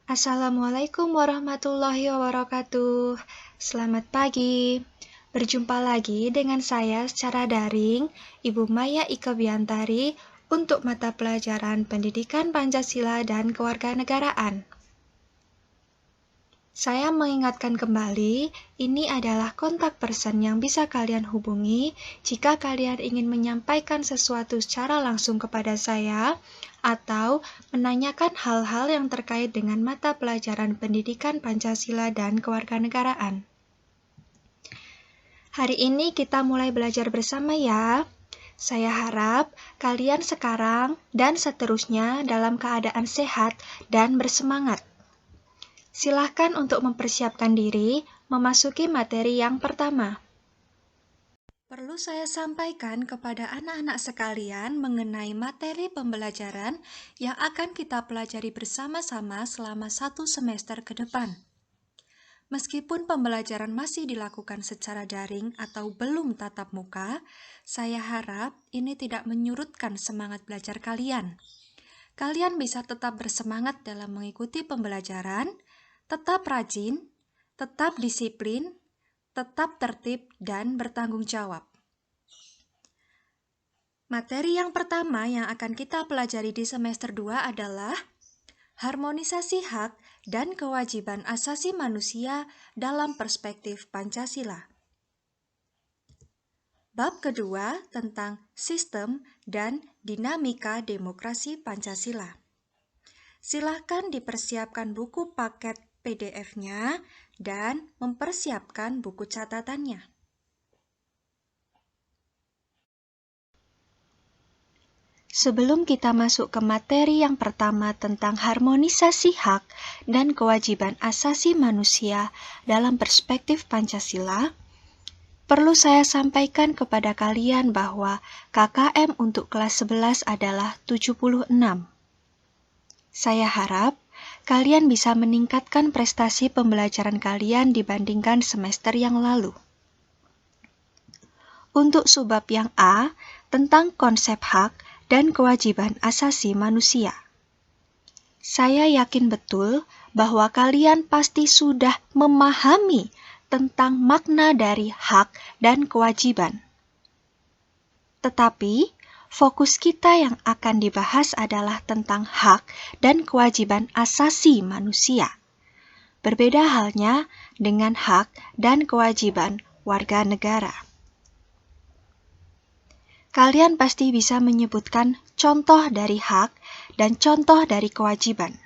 Assalamualaikum warahmatullahi wabarakatuh. Selamat pagi. Berjumpa lagi dengan saya secara daring, Ibu Maya Ika Biantari, untuk mata pelajaran Pendidikan Pancasila dan Kewarganegaraan. Saya mengingatkan kembali, ini adalah kontak person yang bisa kalian hubungi jika kalian ingin menyampaikan sesuatu secara langsung kepada saya atau menanyakan hal-hal yang terkait dengan mata pelajaran Pendidikan Pancasila dan Kewarganegaraan. Hari ini kita mulai belajar bersama ya. Saya harap kalian sekarang dan seterusnya dalam keadaan sehat dan bersemangat. Silahkan untuk mempersiapkan diri memasuki materi yang pertama. Perlu saya sampaikan kepada anak-anak sekalian mengenai materi pembelajaran yang akan kita pelajari bersama-sama selama 1 semester ke depan. Meskipun pembelajaran masih dilakukan secara daring atau belum tatap muka, saya harap ini tidak menyurutkan semangat belajar kalian. Kalian bisa tetap bersemangat dalam mengikuti pembelajaran, tetap rajin, tetap disiplin, tetap tertib, dan bertanggung jawab. Materi yang pertama yang akan kita pelajari di semester 2 adalah harmonisasi hak dan kewajiban asasi manusia dalam perspektif Pancasila. Bab kedua tentang sistem dan dinamika demokrasi Pancasila. Silahkan dipersiapkan buku paket PDF-nya dan mempersiapkan buku catatannya. Sebelum kita masuk ke materi yang pertama tentang harmonisasi hak dan kewajiban asasi manusia dalam perspektif Pancasila, perlu saya sampaikan kepada kalian bahwa KKM untuk kelas 11 adalah 76. Saya harap kalian bisa meningkatkan prestasi pembelajaran kalian dibandingkan semester yang lalu. Untuk subbab yang A, tentang konsep hak dan kewajiban asasi manusia. Saya yakin betul bahwa kalian pasti sudah memahami tentang makna dari hak dan kewajiban. Tetapi, fokus kita yang akan dibahas adalah tentang hak dan kewajiban asasi manusia. Berbeda halnya dengan hak dan kewajiban warga negara. Kalian pasti bisa menyebutkan contoh dari hak dan contoh dari kewajiban.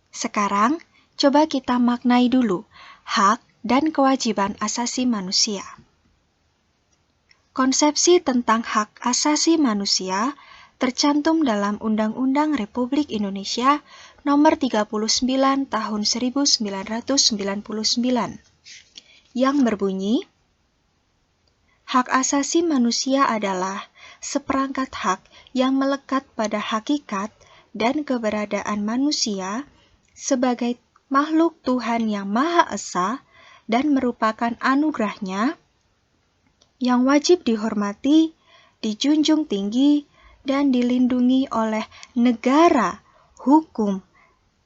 Sekarang, coba kita maknai dulu hak dan kewajiban asasi manusia. Konsepsi tentang hak asasi manusia tercantum dalam Undang-Undang Republik Indonesia Nomor 39 Tahun 1999 yang berbunyi, hak asasi manusia adalah seperangkat hak yang melekat pada hakikat dan keberadaan manusia sebagai makhluk Tuhan yang Maha Esa dan merupakan anugerahnya yang wajib dihormati, dijunjung tinggi, dan dilindungi oleh negara, hukum,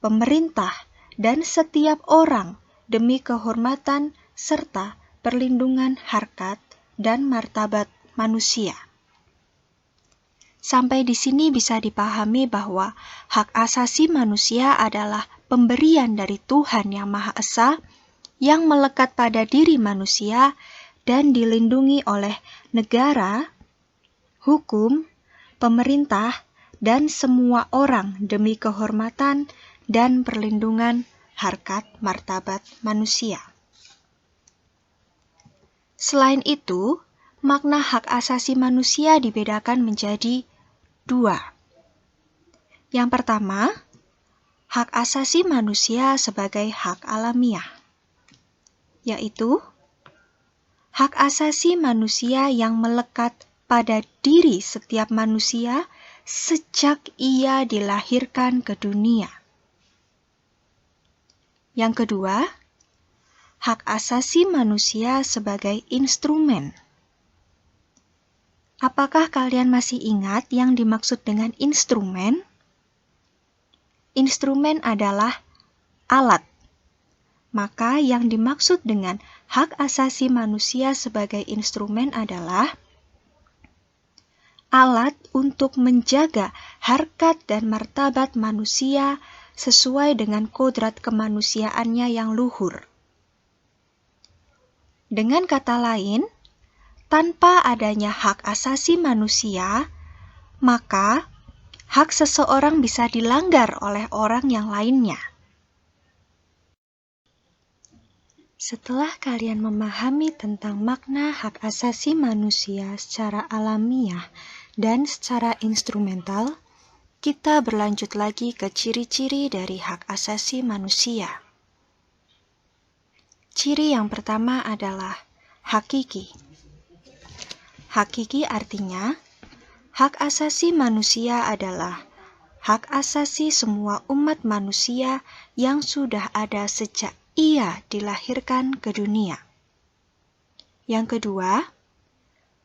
pemerintah, dan setiap orang demi kehormatan serta perlindungan harkat dan martabat manusia. Sampai di sini bisa dipahami bahwa hak asasi manusia adalah pemberian dari Tuhan yang Maha Esa yang melekat pada diri manusia dan dilindungi oleh negara, hukum, pemerintah, dan semua orang demi kehormatan dan perlindungan harkat martabat manusia. Selain itu, makna hak asasi manusia dibedakan menjadi 2. Yang pertama, hak asasi manusia sebagai hak alamiah, yaitu hak asasi manusia yang melekat pada diri setiap manusia sejak ia dilahirkan ke dunia. Yang kedua, hak asasi manusia sebagai instrumen. Apakah kalian masih ingat yang dimaksud dengan instrumen? instrumen adalah alat. Maka yang dimaksud dengan hak asasi manusia sebagai instrumen adalah alat untuk menjaga harkat dan martabat manusia sesuai dengan kodrat kemanusiaannya yang luhur. Dengan kata lain, tanpa adanya hak asasi manusia, maka hak seseorang bisa dilanggar oleh orang yang lainnya. Setelah kalian memahami tentang makna hak asasi manusia secara alamiah dan secara instrumental, kita berlanjut lagi ke ciri-ciri dari hak asasi manusia. Ciri yang pertama adalah hakiki. Hakiki artinya, hak asasi manusia adalah hak asasi semua umat manusia yang sudah ada sejak ia dilahirkan ke dunia. Yang kedua,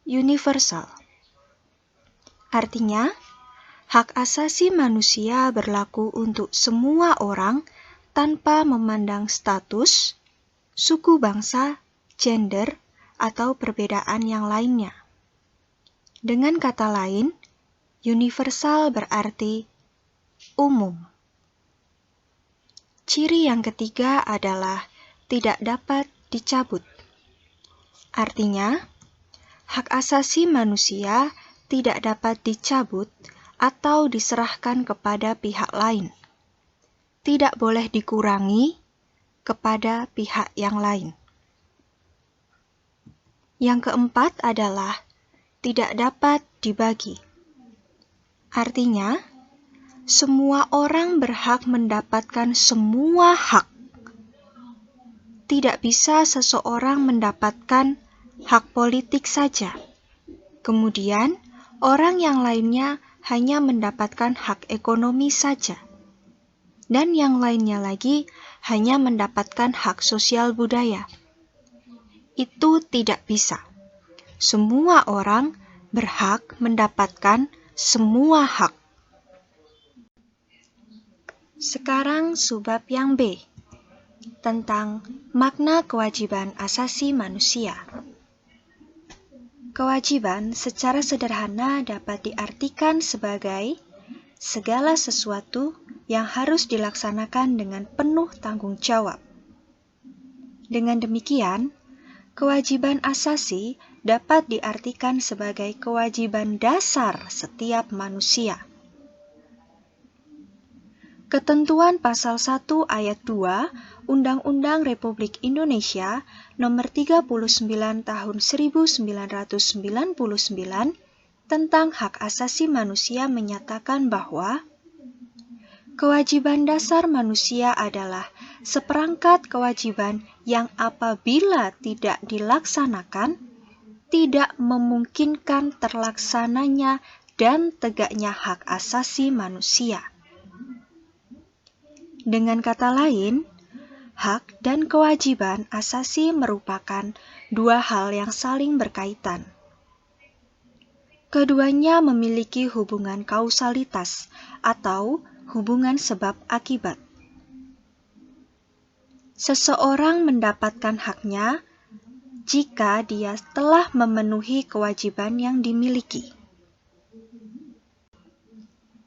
universal. Artinya, hak asasi manusia berlaku untuk semua orang tanpa memandang status, suku bangsa, gender, atau perbedaan yang lainnya. Dengan kata lain, universal berarti umum. Ciri yang ketiga adalah tidak dapat dicabut. Artinya, hak asasi manusia tidak dapat dicabut atau diserahkan kepada pihak lain. Tidak boleh dikurangi kepada pihak yang lain. Yang keempat adalah tidak dapat dibagi. Artinya, semua orang berhak mendapatkan semua hak. Tidak bisa seseorang mendapatkan hak politik saja. Kemudian, orang yang lainnya hanya mendapatkan hak ekonomi saja. Dan yang lainnya lagi hanya mendapatkan hak sosial budaya. Itu tidak bisa. Semua orang berhak mendapatkan semua hak. Sekarang subbab yang B, tentang makna kewajiban asasi manusia. Kewajiban secara sederhana dapat diartikan sebagai segala sesuatu yang harus dilaksanakan dengan penuh tanggung jawab. Dengan demikian, kewajiban asasi dapat diartikan sebagai kewajiban dasar setiap manusia. Ketentuan Pasal 1 Ayat 2 Undang-Undang Republik Indonesia Nomor 39 Tahun 1999 tentang Hak Asasi Manusia menyatakan bahwa kewajiban dasar manusia adalah seperangkat kewajiban yang apabila tidak dilaksanakan, tidak memungkinkan terlaksananya dan tegaknya hak asasi manusia. Dengan kata lain, hak dan kewajiban asasi merupakan dua hal yang saling berkaitan. Keduanya memiliki hubungan kausalitas atau hubungan sebab akibat. Seseorang mendapatkan haknya jika dia telah memenuhi kewajiban yang dimiliki.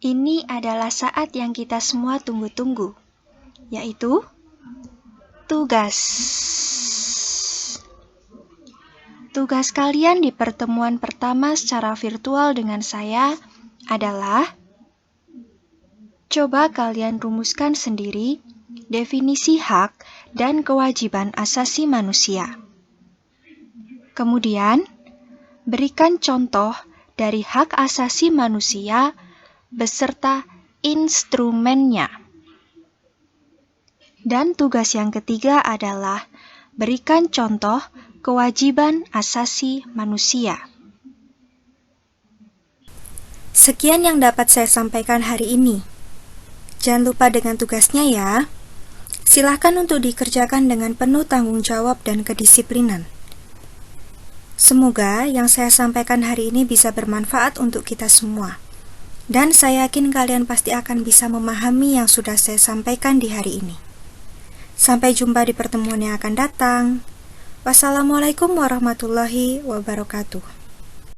Ini adalah saat yang kita semua tunggu-tunggu, yaitu tugas. Tugas kalian di pertemuan pertama secara virtual dengan saya adalah coba kalian rumuskan sendiri definisi hak dan kewajiban asasi manusia. Kemudian, berikan contoh dari hak asasi manusia beserta instrumennya. Dan tugas yang ketiga adalah berikan contoh kewajiban asasi manusia. Sekian yang dapat saya sampaikan hari ini. Jangan lupa dengan tugasnya ya. Silakan untuk dikerjakan dengan penuh tanggung jawab dan kedisiplinan. Semoga yang saya sampaikan hari ini bisa bermanfaat untuk kita semua. Dan saya yakin kalian pasti akan bisa memahami yang sudah saya sampaikan di hari ini. Sampai jumpa di pertemuan yang akan datang. Wassalamualaikum warahmatullahi wabarakatuh.